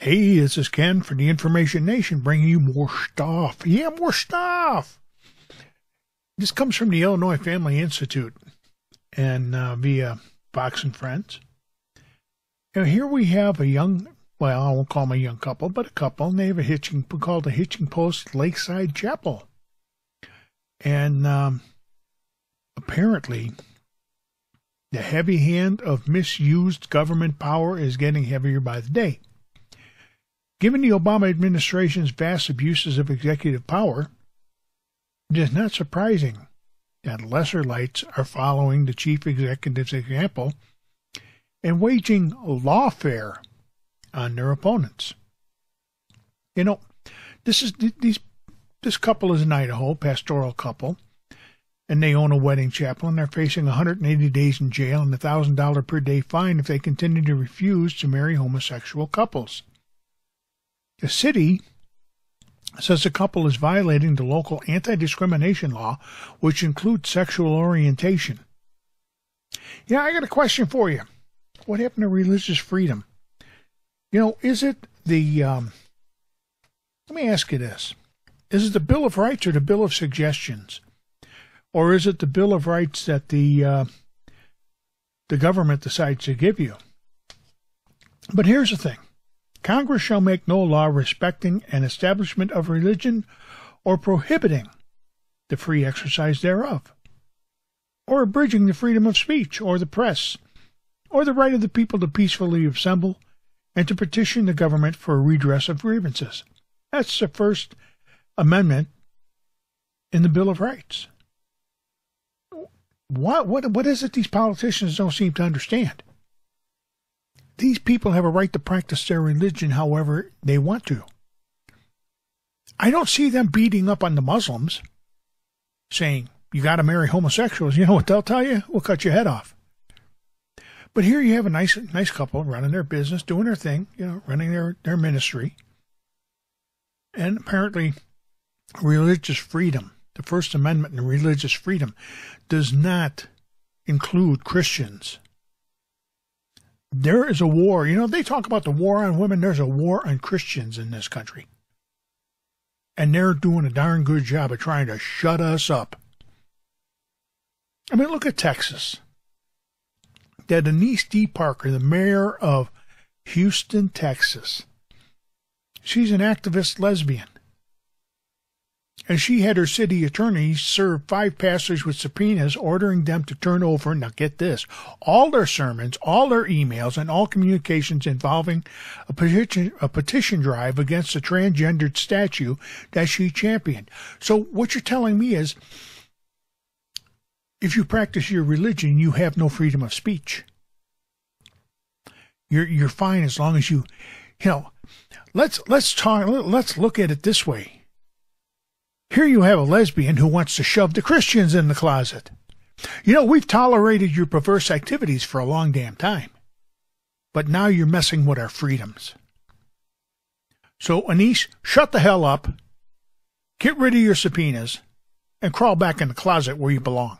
Hey, this is Ken for the Information Nation, bringing you more stuff. Yeah, more stuff. This comes from the Illinois Family Institute and via Fox and Friends. Now, here we have a young, well, I won't call them a young couple, but a couple, and they have called a hitching post Lakeside Chapel. And apparently, the heavy hand of misused government power is getting heavier by the day. Given the Obama administration's vast abuses of executive power, it is not surprising that lesser lights are following the chief executive's example and waging lawfare on their opponents. You know, this couple is in Idaho, pastoral couple, and they own a wedding chapel, and they're facing 180 days in jail and a $1,000 per day fine if they continue to refuse to marry homosexual couples. The city says the couple is violating the local anti-discrimination law, which includes sexual orientation. Yeah, I got a question for you. What happened to religious freedom? You know, is it the, let me ask you this. Is it the Bill of Rights or the Bill of Suggestions? Or is it the Bill of Rights that the government decides to give you? But here's the thing. Congress shall make no law respecting an establishment of religion or prohibiting the free exercise thereof, or abridging the freedom of speech or the press, or the right of the people to peacefully assemble and to petition the government for a redress of grievances. That's the First Amendment in the Bill of Rights. What is it these politicians don't seem to understand? These people have a right to practice their religion however they want to. I don't see them beating up on the Muslims, saying, you got to marry homosexuals. You know what they'll tell you? We'll cut your head off. But here you have a nice couple running their business, doing their thing, you know, running their ministry. And apparently religious freedom, the First Amendment and religious freedom, does not include Christians. There is a war. You know, they talk about the war on women. There's a war on Christians in this country. And they're doing a darn good job of trying to shut us up. I mean, look at Texas. That Denise D. Parker, the mayor of Houston, Texas, she's an activist lesbian. And she had her city attorney serve 5 pastors with subpoenas ordering them to turn over, now get this, all their sermons, all their emails, and all communications involving a petition drive against a transgendered statue that she championed. So what you're telling me is, if you practice your religion, you have no freedom of speech. You're fine as long as you know, let's look at it this way. Here you have a lesbian who wants to shove the Christians in the closet. You know, we've tolerated your perverse activities for a long damn time. But now you're messing with our freedoms. So, Anise, shut the hell up, get rid of your subpoenas, and crawl back in the closet where you belong.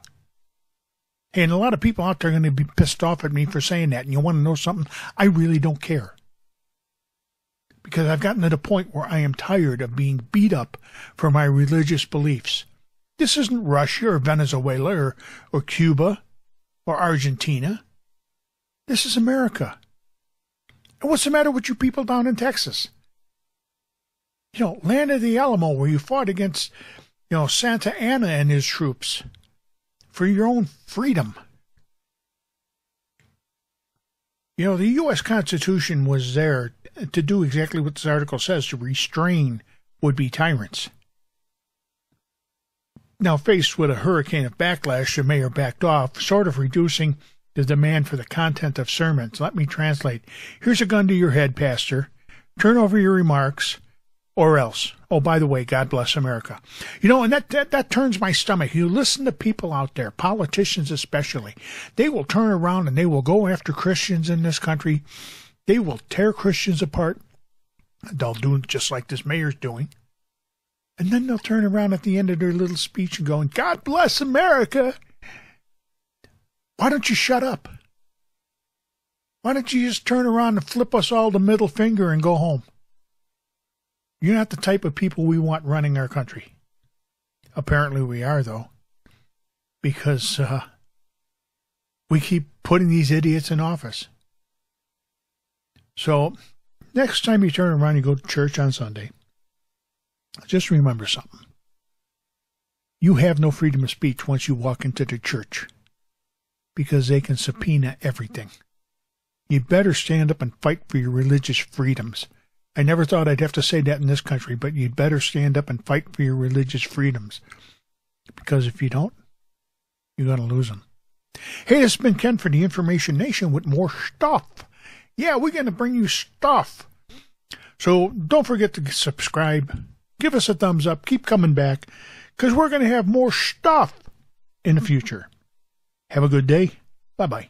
Hey, and a lot of people out there are going to be pissed off at me for saying that. And you want to know something? I really don't care. Because I've gotten to the point where I am tired of being beat up for my religious beliefs. This isn't Russia or Venezuela or Cuba or Argentina. This is America. And what's the matter with you people down in Texas? You know, land of the Alamo, where you fought against, you know, Santa Anna and his troops for your own freedom. You know, the U.S. Constitution was there to do exactly what this article says, to restrain would-be tyrants. Now, faced with a hurricane of backlash, the mayor backed off, sort of reducing the demand for the content of sermons. Let me translate. Here's a gun to your head, Pastor. Turn over your remarks, or else. Oh, by the way, God bless America. You know, and that turns my stomach. You listen to people out there, politicians especially. They will turn around and they will go after Christians in this country. They will tear Christians apart. They'll do it just like this mayor's doing. And then they'll turn around at the end of their little speech and go, God bless America. Why don't you shut up? Why don't you just turn around and flip us all the middle finger and go home? You're not the type of people we want running our country. Apparently we are, though, because we keep putting these idiots in office. So next time you turn around and go to church on Sunday, just remember something. You have no freedom of speech once you walk into the church, because they can subpoena everything. You'd better stand up and fight for your religious freedoms. I never thought I'd have to say that in this country, but you'd better stand up and fight for your religious freedoms. Because if you don't, you're going to lose them. Hey, this has been Ken for the Information Nation with more stuff. Yeah, we're going to bring you stuff. So don't forget to subscribe. Give us a thumbs up. Keep coming back, because we're going to have more stuff in the future. Have a good day. Bye-bye.